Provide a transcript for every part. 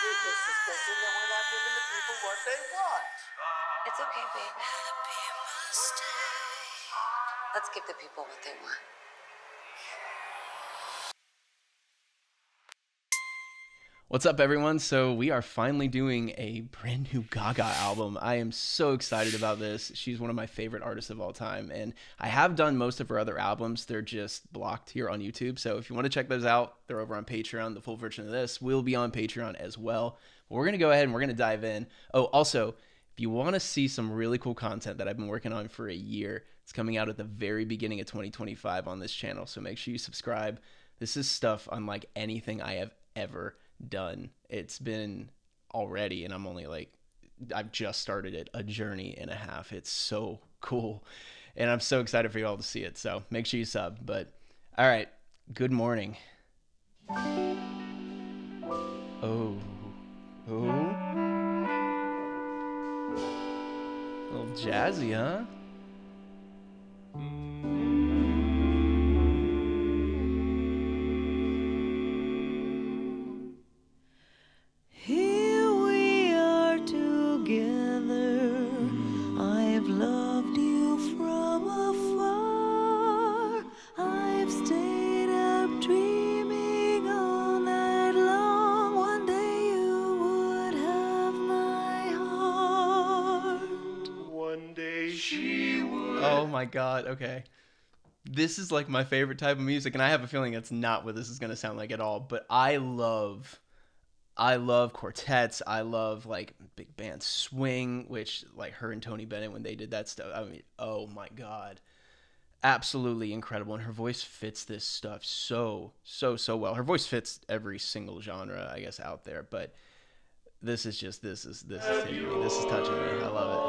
This is thinking that we're not giving the people what they want. It's okay, babe. Let's give the people what they want. What's up, everyone? So we are finally doing a brand new Gaga album. I am so excited about this. She's one of my favorite artists of all time, and I have done most of her other albums. They're just blocked here on YouTube. So if you want to check those out, they're over on Patreon. The full version of this will be on Patreon as well. But we're going to go ahead and we're going to dive in. Oh, also, if you want to see some really cool content that I've been working on for a year, it's coming out at the very beginning of 2025 on this channel. So make sure you subscribe. This is stuff unlike anything I have ever done. It's been already, and I've just started it, a journey and a half. It's so cool, and I'm so excited for you all to see it. So make sure you sub. But all right, good morning. Oh, a little jazzy, huh? Here we are together. I've loved you from afar. I've stayed up dreaming all night long. One day you would have my heart. One day she would. Oh my God. Okay. This is like my favorite type of music, and I have a feeling it's not what this is going to sound like at all, but I love quartets. I love like big band swing, which like her and Tony Bennett when they did that stuff. I mean, oh my God. Absolutely incredible. And her voice fits this stuff so well. Her voice fits every single genre, I guess, out there, but this is hitting me. This is touching me. I love it.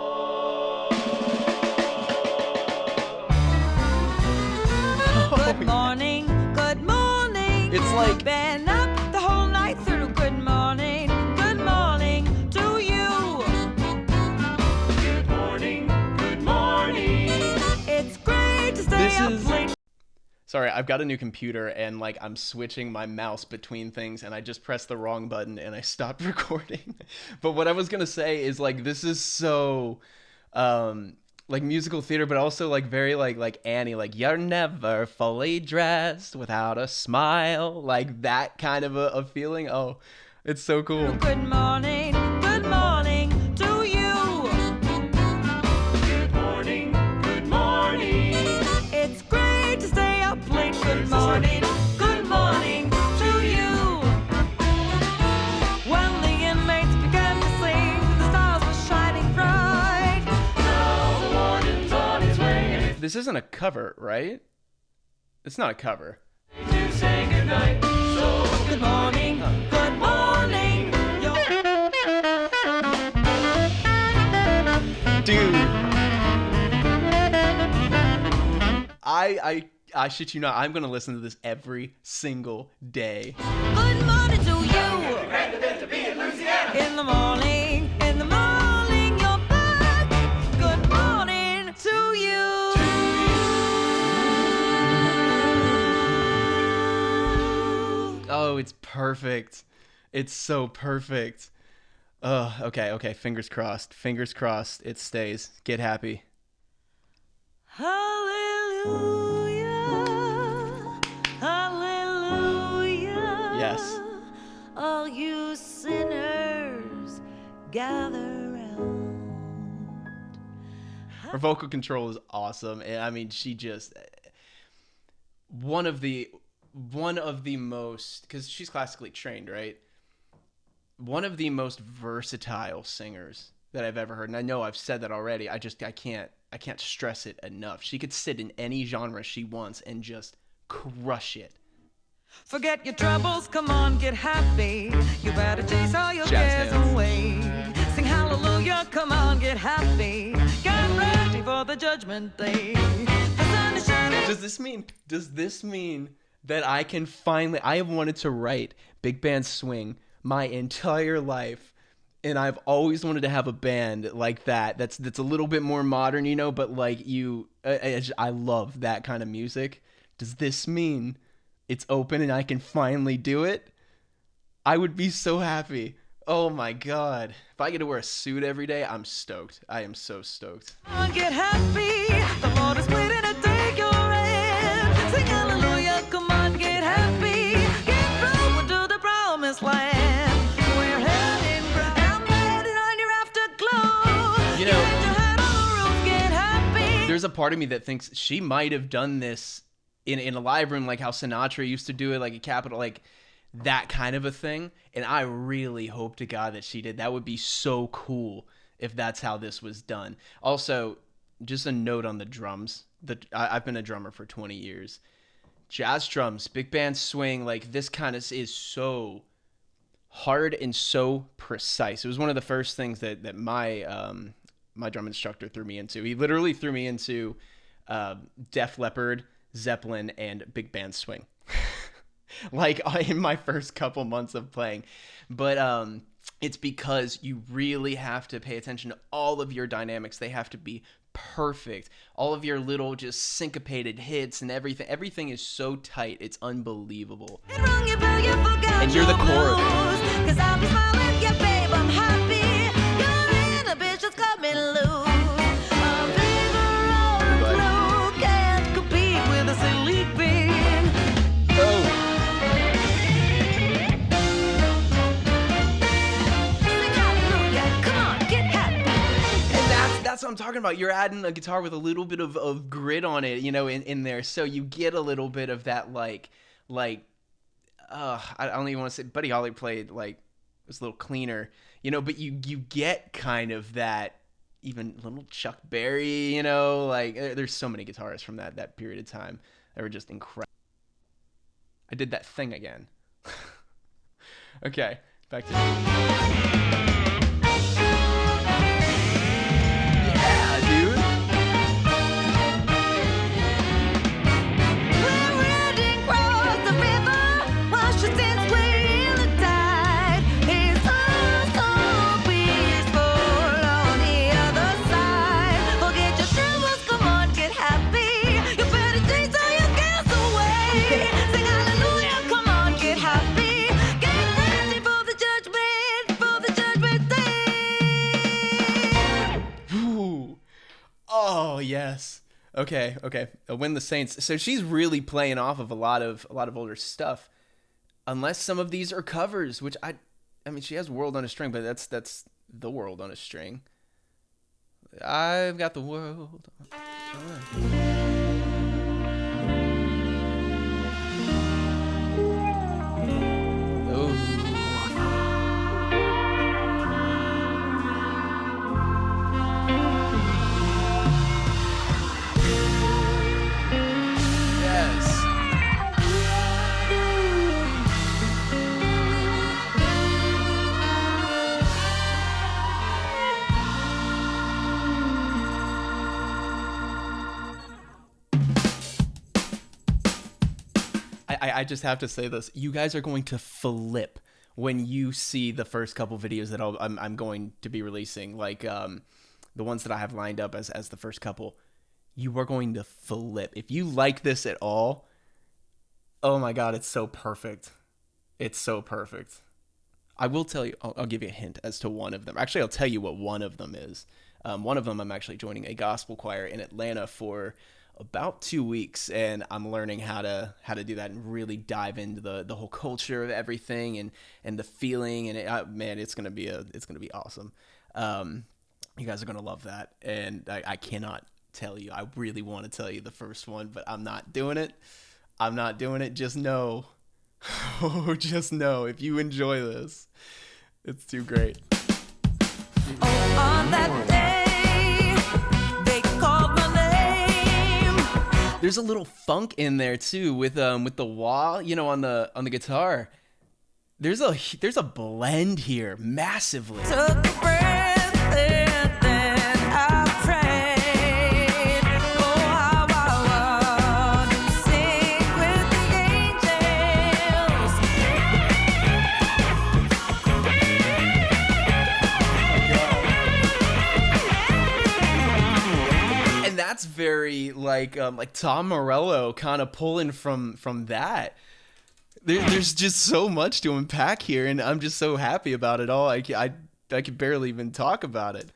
Good morning, good morning. It's like Been up the whole night through. Good morning to you. Good morning, good morning. It's great to stay up late. Sorry, I've got a new computer, and like I'm switching my mouse between things, and I just pressed the wrong button and I stopped recording. But what I was gonna say is like this is so like musical theater, but also like very like Annie, like you're never fully dressed without a smile, like that kind of a feeling. Oh, it's so cool. Good morning to you. Good morning. It's great to stay up late. Good morning to you. When the inmates began to sing, the stars were shining bright. Now the warden's on his way This isn't a cover, right? It's not a cover. to say goodnight. So Good morning. Dude, I shit you not, I'm gonna listen to this every single day. Good morning to you. In the morning, you're back. Good morning to you. Oh, it's perfect. It's so perfect. Okay, fingers crossed. It stays. Get happy. Hallelujah. Hallelujah. Yes. All you sinners gather round. Her vocal control is awesome. And I mean, she just one of the most, because she's classically trained, right? One of the most versatile singers that I've ever heard. And I know I've said that already. I can't stress it enough. She could sit in any genre she wants and just crush it. Forget your troubles, come on, get happy. You better chase all your Jazz cares hands. away. Sing hallelujah, come on, get happy. Get ready for the judgment day. The sun is shining. Does this mean that I have wanted to write big band swing my entire life, and I've always wanted to have a band like that's a little bit more modern, you know, but like I love that kind of music. Does this mean it's open and I can finally do it? I would be so happy. Oh my God. If I get to wear a suit every day, I'm stoked. I am so stoked. Come on, get happy. The Lord is waiting to take your hand. Sing hallelujah. Come on, get happy. Get through to the promised land. We're heading down the heading on your afterglow. You know, Get your head on the roof, get happy. there's a part of me that thinks she might have done this in a live room, like how Sinatra used to do it, like a Capitol, like that kind of a thing. And I really hope to God that she did. That would be so cool if that's how this was done. Also, just a note on the drums. I've been a drummer for 20 years. Jazz drums, big band swing, like this kind of is so hard and so precise. It was one of the first things that my my drum instructor threw me into. He literally threw me into Def Leppard, Zeppelin, and big band swing. Like in my first couple months of playing. But it's because you really have to pay attention to all of your dynamics. They have to be perfect. All of your little just syncopated hits and everything. Everything is so tight. It's unbelievable. And you're the core of it. 'Cause I'll be smiling, yeah, babe, I'm happy. Your inhibitions coming loose. A fever or a flu can't compete with a silly bean. Oh. That's what I'm talking about. You're adding a guitar with a little bit of grit on it, in there. So you get a little bit of that, I don't even want to say, Buddy Holly played, it was a little cleaner, but you get kind of that, even little Chuck Berry, there's so many guitarists from that period of time that were just incredible. I did that thing again. Okay, back to Oh yes. Okay. Win the Saints. So she's really playing off of a lot of older stuff. Unless some of these are covers, which I mean she has World on a String, but that's the World on a String. I've got the world. I just have to say this. You guys are going to flip when you see the first couple videos that I'm going to be releasing, the ones that I have lined up as the first couple. You are going to flip. If you like this at all, oh my God, it's so perfect. It's so perfect. I will tell you, I'll give you a hint as to one of them. Actually, I'll tell you what one of them is. One of them, I'm actually joining a gospel choir in Atlanta for about 2 weeks, and I'm learning how to do that and really dive into the whole culture of everything and the feeling, and man, it's gonna be awesome. You guys are gonna love that, and I cannot tell you. I really want to tell you the first one, but I'm not doing it. Just know, just know, if you enjoy this, it's too great. Oh, on that day, they called my name. There's a little funk in there too with the wah, on the guitar. There's a blend here massively. Took a breath and then I prayed. Oh, how I want to sing with the angels. And that's very like Tom Morello kind of pulling from that. There's just so much to unpack here, and I'm just so happy about it all. I could barely even talk about it.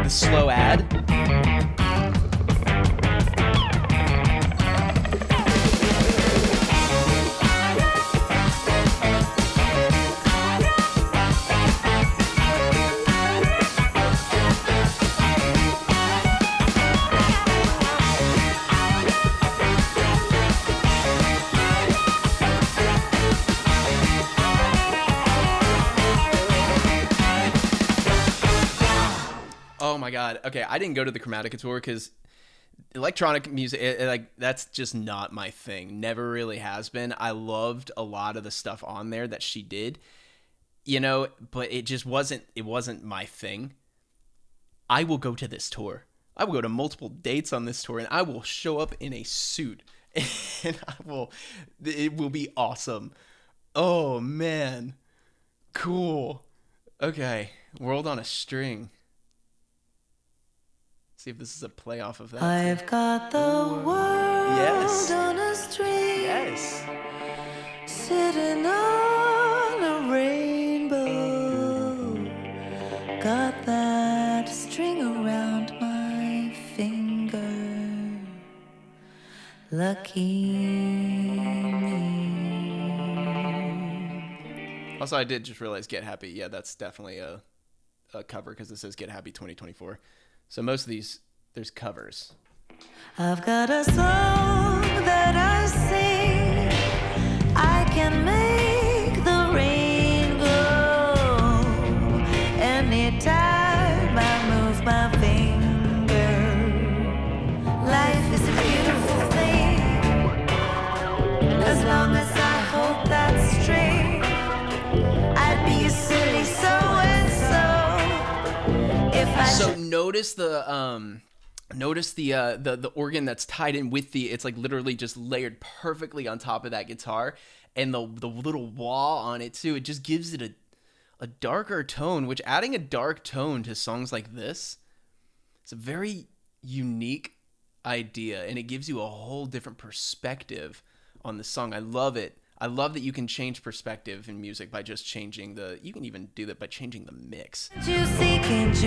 Slow ad. Oh my God. Okay, I didn't go to the Chromatica tour because electronic music, that's just not my thing. Never really has been. I loved a lot of the stuff on there that she did, but it just wasn't my thing. I will go to this tour. I will go to multiple dates on this tour, and I will show up in a suit, and it will be awesome. Oh man. Cool. Okay, World on a String. See if this is a play off of that. I've got the world on a string. Yes. Sitting on a rainbow. Got that string around my finger. Lucky me. Also, I did just realize Get Happy. Yeah, that's definitely a cover because it says Get Happy 2024. So most of these, there's covers. I've got a song that I sing. I can make the rain go anytime I move my finger. Life is a beautiful thing. As long as I hold that string, I'd be a silly so-and-so if I So notice the organ that's tied in with it's like literally just layered perfectly on top of that guitar, and the little wah on it too. It just gives it a darker tone, which adding a dark tone to songs like this, it's a very unique idea, and it gives you a whole different perspective on the song. I love it. I love that you can change perspective in music by just changing you can even do that by changing the mix. Can't you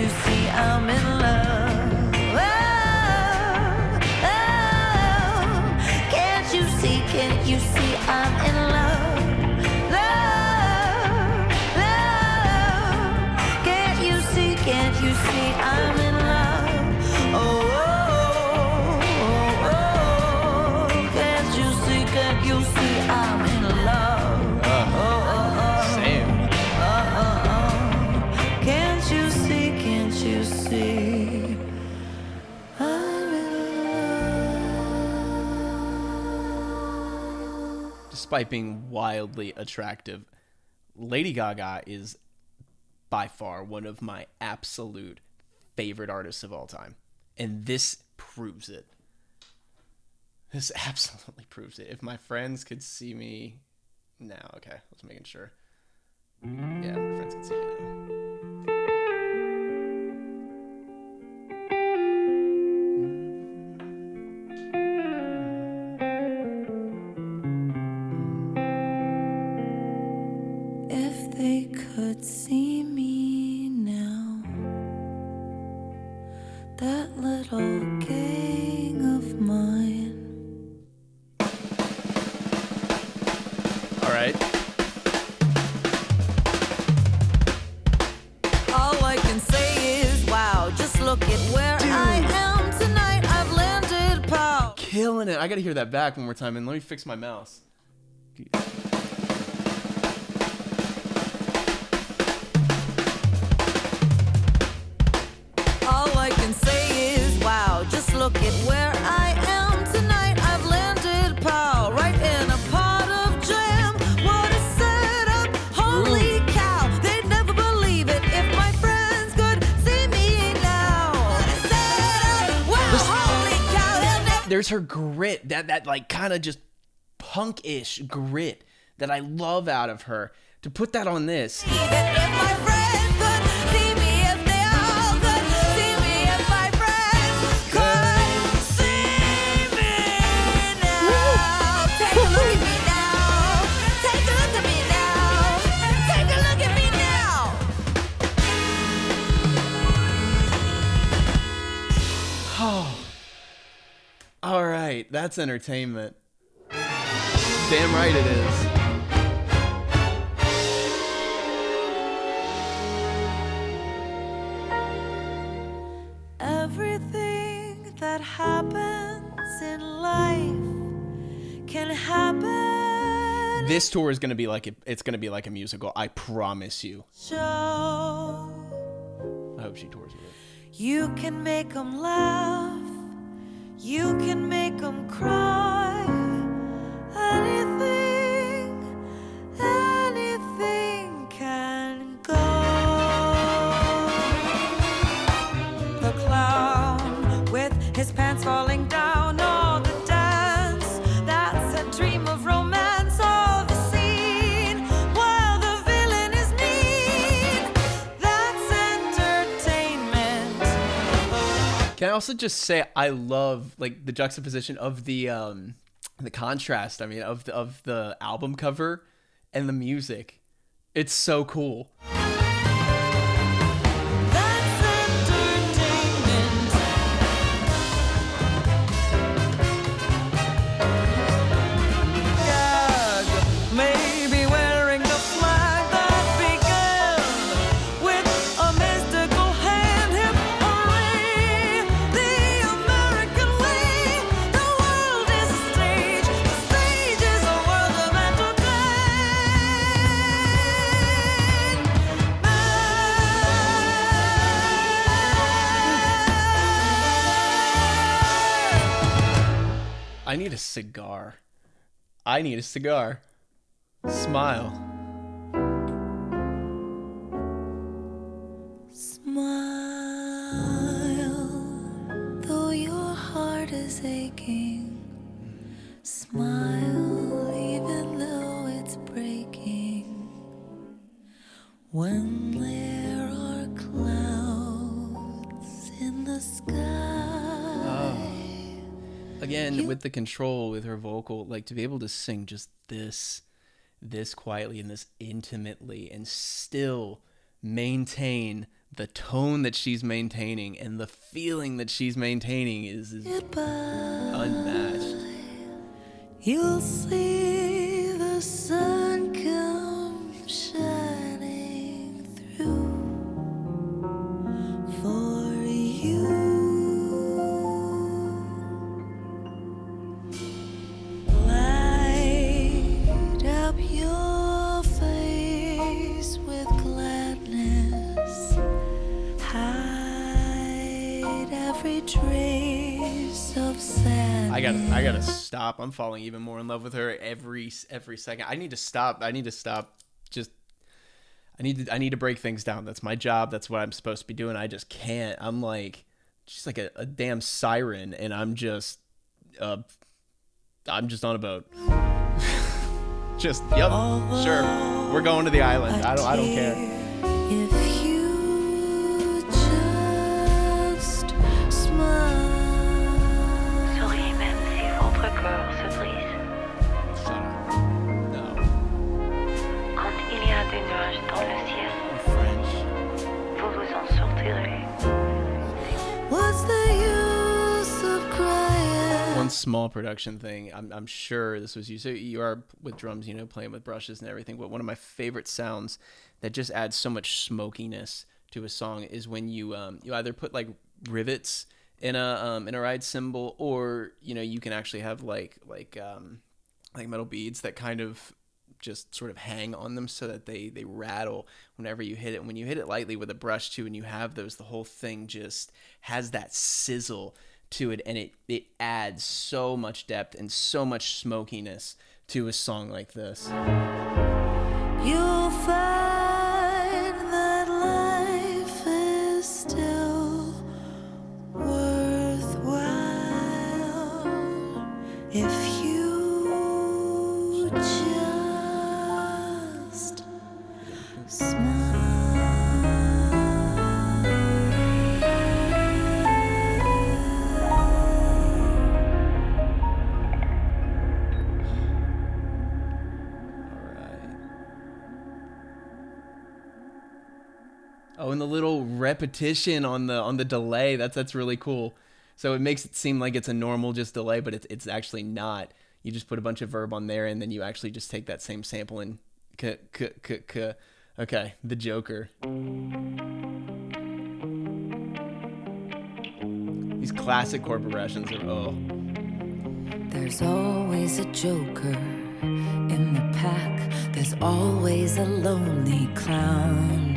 see I'm in love? Oh, oh. Can't you see I'm in love? Love, love. Can't you see I'm in love? Oh, oh, oh, oh. Can't you see I'm in love? Oh, oh, oh. Same. Can't you see I'm in love? Despite being wildly attractive, Lady Gaga is by far one of my absolute favorite artists of all time. And this proves it. This absolutely proves it. If my friends could see me now. Okay, I was making sure. Yeah, my friends can see me now. If they could see me now, that little gang of mine. All right. All I can say is, wow, just look at where I am tonight. I've landed, pal. Killing it. I gotta hear that back one more time, and let me fix my mouse. All I can say is, wow, just look at where I am tonight. I've landed, pal, right in a pot of there's her grit, that like kind of just punk-ish grit that I love out of her. To put that on this. Even if my friends could see me, if they all could see me, if my friends could see me now. Take a look at me now. Take a look at me now. Take a look at me now. Oh. All right, that's entertainment. Damn right it is. Everything that happens in life can happen. This tour is gonna be like it's gonna be like a musical. I promise you. Show. I hope she tours with it. You can make them laugh. You can make them cry. Anything can go. The clown with his pants falling down, or the dance that's a dream of romance, or the scene while the villain is mean. That's entertainment. Can I also just say I love like the juxtaposition of the contrast, I mean, of the album cover and the music. It's so cool. That's entertainment. Gaga may be wearing the flag that began with a mystical hand. Hip hooray, the American way. The world is a stage. The stage is a world of entertainment. I need a cigar. I need a cigar. Smile. Smile, though your heart is aching. Smile, even though it's breaking. When there are clouds in the sky. Again, with the control, with her vocal, like to be able to sing just this quietly and this intimately and still maintain the tone that she's maintaining and the feeling that she's maintaining is unmatched. You'll see the sun come shining through for you. Light up your face with gladness. Hide every trace of sadness. I gotta stop. I'm falling even more in love with her every second. I need to stop. Just I need to break things down. That's my job. That's what I'm supposed to be doing. I just can't. I'm like just like a damn siren, and I'm just on a boat. Just yep, sure. We're going to the island. I don't care. If you just smile. Souriez même si votre cœur se brise. Shut up. No. Quand il y a des nuages dans le ciel, I'm French. vous vous en sortirez. What's the use of crying? One small production thing. I'm sure this was you. So you are with drums, playing with brushes and everything. But one of my favorite sounds that just adds so much smokiness to a song is when you either put like rivets in a ride cymbal, or you can actually have like metal beads that kind of just sort of hang on them so that they rattle whenever you hit it. When you hit it lightly with a brush too, and you have those, the whole thing just has that sizzle to it, and it adds so much depth and so much smokiness to a song like this. You'll find that life is still worthwhile. Oh, and the little repetition on the delay, that's really cool. So it makes it seem like it's a normal just delay, but it's actually not. You just put a bunch of verb on there, and then you actually just take that same sample and okay, the Joker. These classic chord progressions are There's always a joker in the pack. There's always a lonely clown.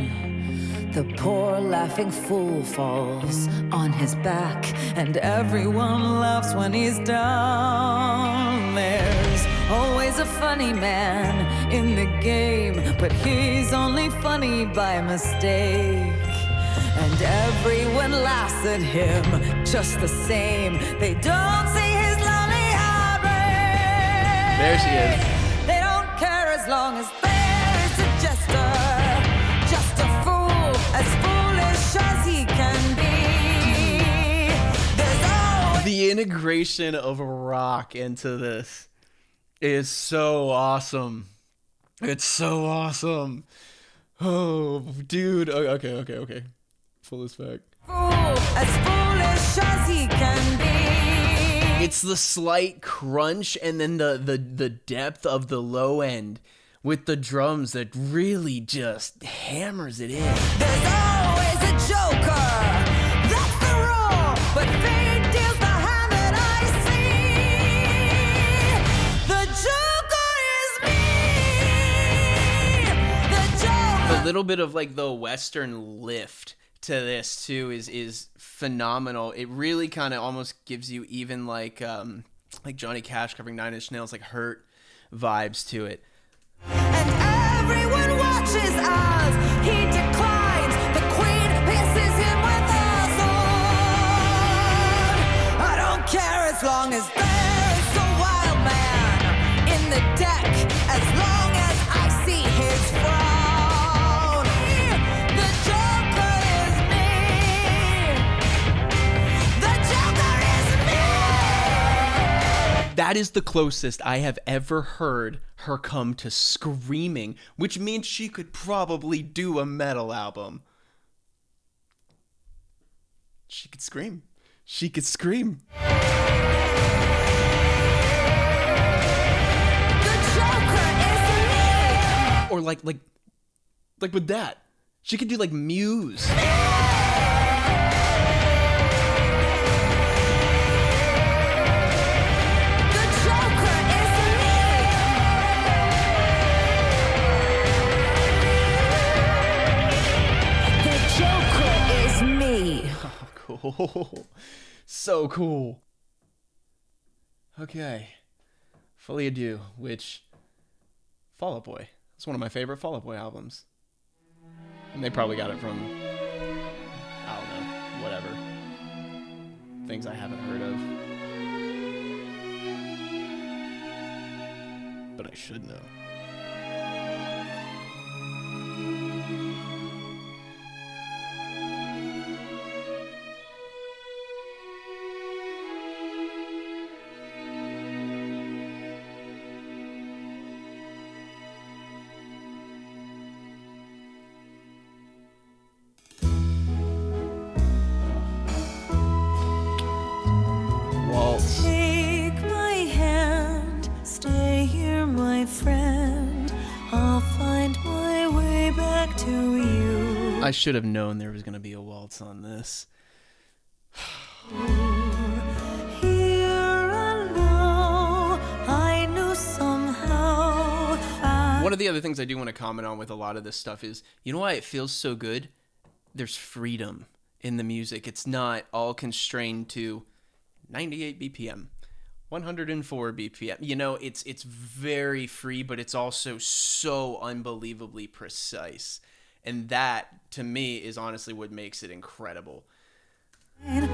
The poor laughing fool falls on his back, and everyone laughs when he's down. There's always a funny man in the game, but he's only funny by mistake. And everyone laughs at him just the same. They don't see his lonely heartbreak. There she is. They don't care as long as there's a jester, just a fool, as foolish as he can be. The integration of rock into this is so awesome. It's so awesome. Oh, dude. Okay. Full respect. As foolish as he can be. It's the slight crunch and then the depth of the low end with the drums that really just hammers it in. There's always a joker, that's the rule, but fate deals the hand that I see. The joker is me. The joker. A little bit of like the Western lift to this too is phenomenal. It really kind of almost gives you even like Johnny Cash covering Nine Inch Nails, like Hurt vibes to it. And everyone watches as he declines. The queen pierces him with a sword. I don't care as long as there's a wild man in the deck, as long as I see his frown. The joker is me. The joker is me. That is the closest I have ever heard her come to screaming, which means she could probably do a metal album. She could scream. She could scream. The joker is me. Or like with that. She could do like Muse. Cool. So cool. Okay. Folie, deux, which Fall Out Boy. It's one of my favorite Fall Out Boy albums. And they probably got it from, I don't know, whatever. Things I haven't heard of. But I should know. Take my hand, stay here, my friend. I'll find my way back to you. I should have known there was going to be a waltz on this. Here and now, I knew somehow. One of the other things I do want to comment on with a lot of this stuff is, you know why it feels so good? There's freedom in the music. It's not all constrained to 98 BPM, 104 BPM. You know, it's very free, but it's also so unbelievably precise. And that, to me, is honestly what makes it incredible. If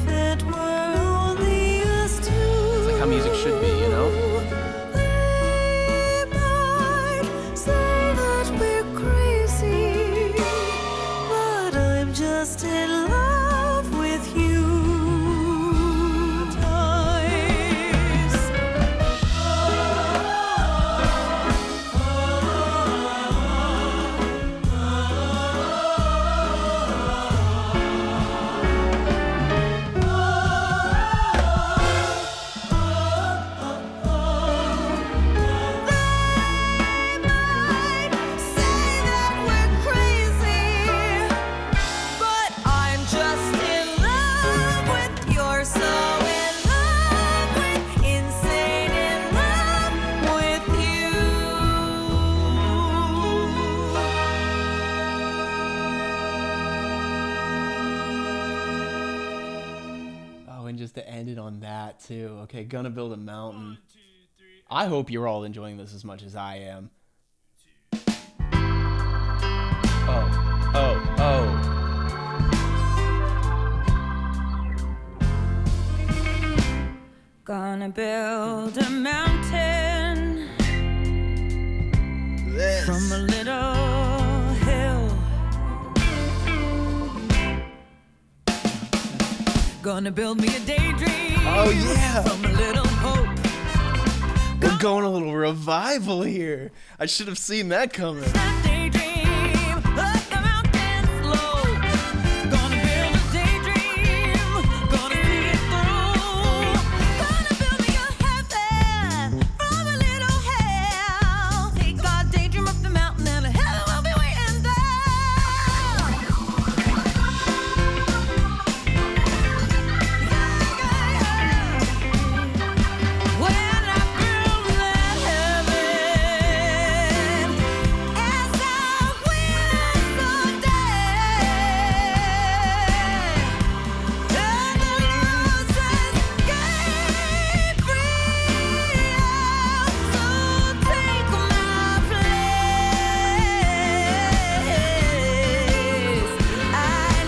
it were only us two, It's like how music should be, you know? they might say that we're crazy. fun just to end it on that too. Okay, Gonna Build a Mountain. I hope you're all enjoying this as much as I am. Oh. Gonna build a mountain from a little hill. Gonna build me a daydream. Oh, yeah. From a little hope. We're going a little revival here. I should have seen that coming. That daydream up the mountain slope. Gonna build a daydream. Gonna see it through. Gonna build me a heaven from a little hell. Take our daydream up the mountain and heaven will be waiting there. When I build that heaven, as I will someday, and the roses gave free, so take my place. I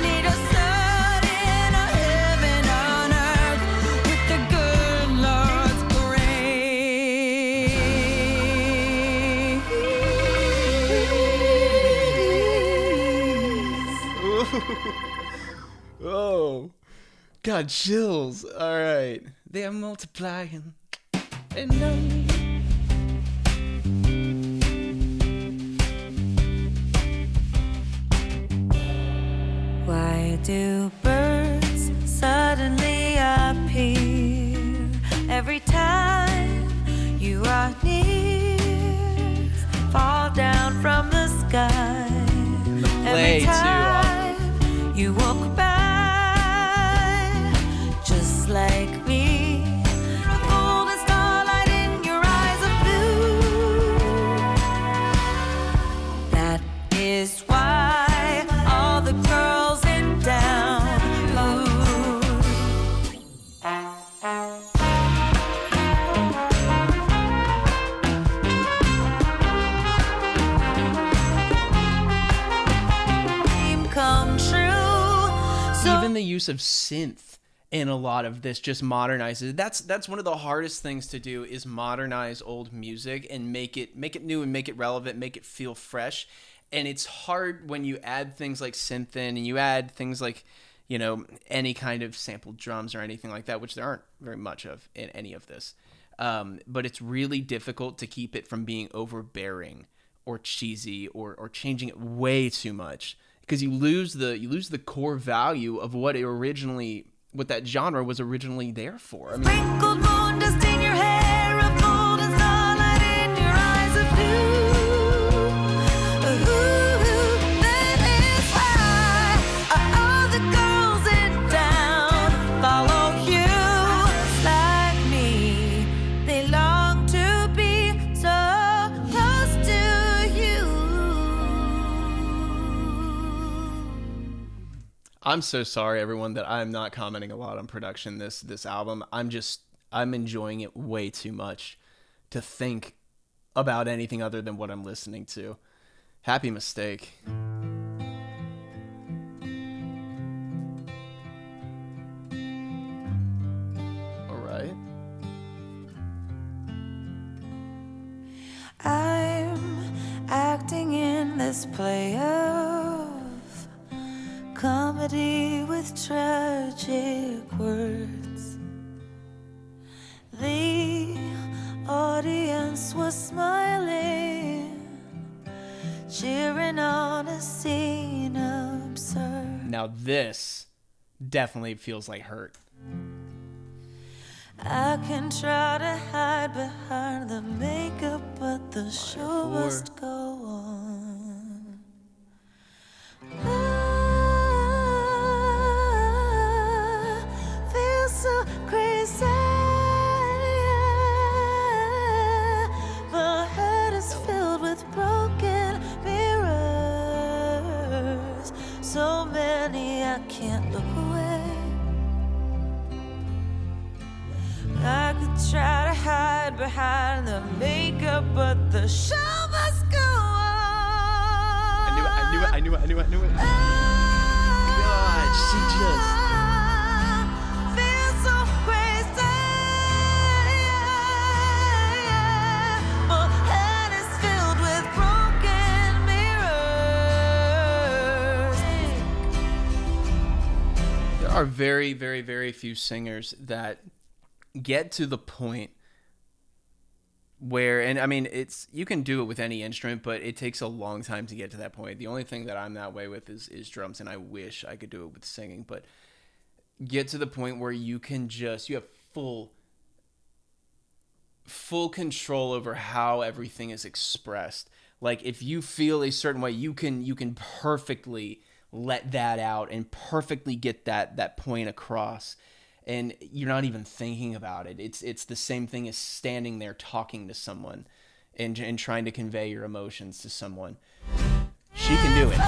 need a sun in a heaven on earth with the good Lord's grace. Oh, got chills. All right, they are multiplying. And Why do birds suddenly appear every time you are near? Fall down from the sky Way every too time you walk by, just like me. A golden starlight in your eyes of blue. That is why all the girls in town dream come true. So even the use of synth in a lot of this just modernizes. That's one of the hardest things to do, is modernize old music and make it new and make it relevant, make it feel fresh. And it's hard when you add things like synth in, and you add things like, you know, any kind of sampled drums or anything like that, which there aren't very much of in any of this. But it's really difficult to keep it from being overbearing or cheesy or changing it way too much, because you lose the core value of what that genre was originally there for. I mean, sprinkled moon dust in your hair, a golden starlight in your eyes of blue. That is why all the girls in town follow you. Like me, they long to be so close to you. I'm so sorry, everyone, that I'm not commenting a lot on production this album. I'm enjoying it way too much to think about anything other than what I'm listening to. Happy mistake. All right. I'm acting in this play of comedy with tragic words. The audience was smiling, cheering on a scene absurd. Now this definitely feels like Hurt. I can try to hide behind the makeup, but the show four. must go on. I feel so crazy. My head is filled with broken mirrors. So many I can't look away. try to hide behind the makeup, but the show must go on. I knew it. God, she just... Feel so crazy. My head is filled with broken mirrors. There are very, very, very few singers that get to the point where, and I mean, you can do it with any instrument, but it takes a long time to get to that point. The only thing that I'm that way with is drums, and I wish I could do it with singing, but get to the point where you have full control over how everything is expressed. Like, if you feel a certain way, you can perfectly let that out and perfectly get that point across. And you're not even thinking about it. It's the same thing as standing there talking to someone and trying to convey your emotions to someone. She can do it.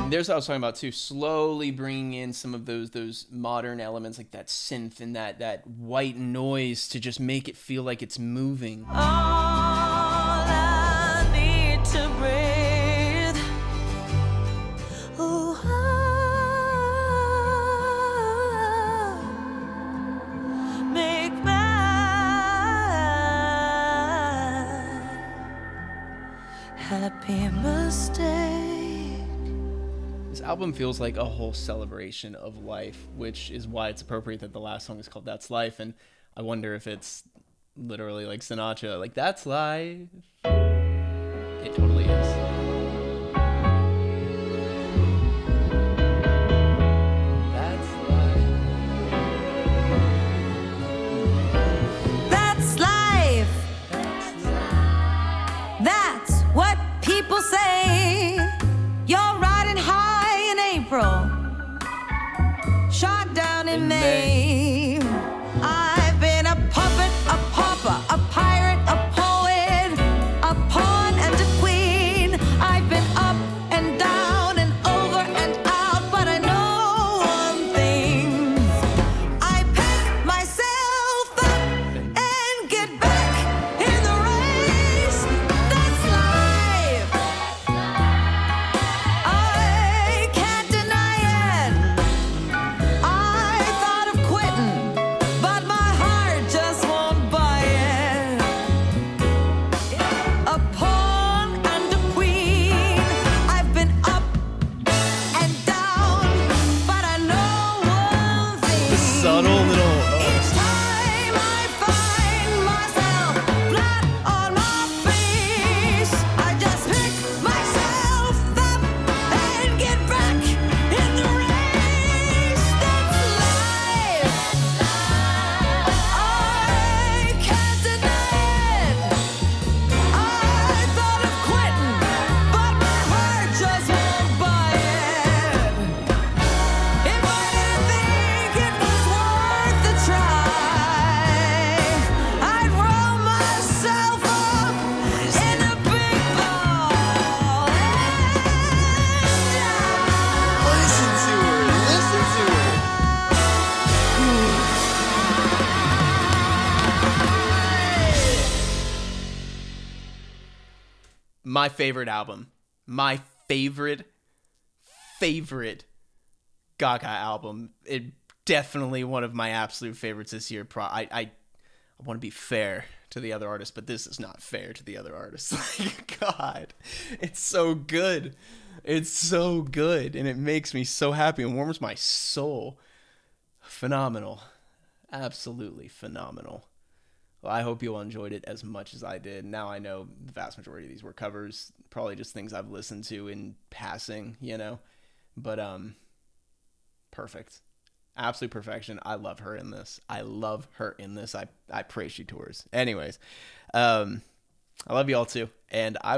There's what I was talking about too, slowly bringing in some of those modern elements like that synth and that white noise to just make it feel like it's moving. All I need to breathe. Ooh, make my happy mistake. This album feels like a whole celebration of life, which is why it's appropriate that the last song is called That's Life. And I wonder if it's literally like Sinatra, like, that's life. It totally is. That's life. That's life. That's what people say. You're riding high in April, shot down in May. I've been a puppet, a pauper, a pirate, a poet, a pawn and a queen. I've been up and down and over and out, but I know one thing. I pick myself up and get back in the race. That's life. I can't deny it. I thought of quitting, but my heart just won't buy it. A pawn and a queen. I've been up and down, but I know one thing. Subtle little... Each time I find myself flat on my face, I just pick myself up and get back in the race. That's life. I can't deny it. I thought of quitting, but my heart just won't buy it. If I didn't think it was worth the try, I'd roll myself up in a big ball and die. Listen to her. My favorite album. My favorite Gaga album. It definitely one of my absolute favorites this year. I want to be fair to the other artists, but this is not fair to the other artists. Like, God, it's so good. It's so good, and it makes me so happy and warms my soul. Phenomenal. Absolutely phenomenal. Well, I hope you all enjoyed it as much as I did. Now I know the vast majority of these were covers, probably just things I've listened to in passing, But perfect. Absolute perfection. I love her in this. I pray she tours. Anyways, I love you all too, and I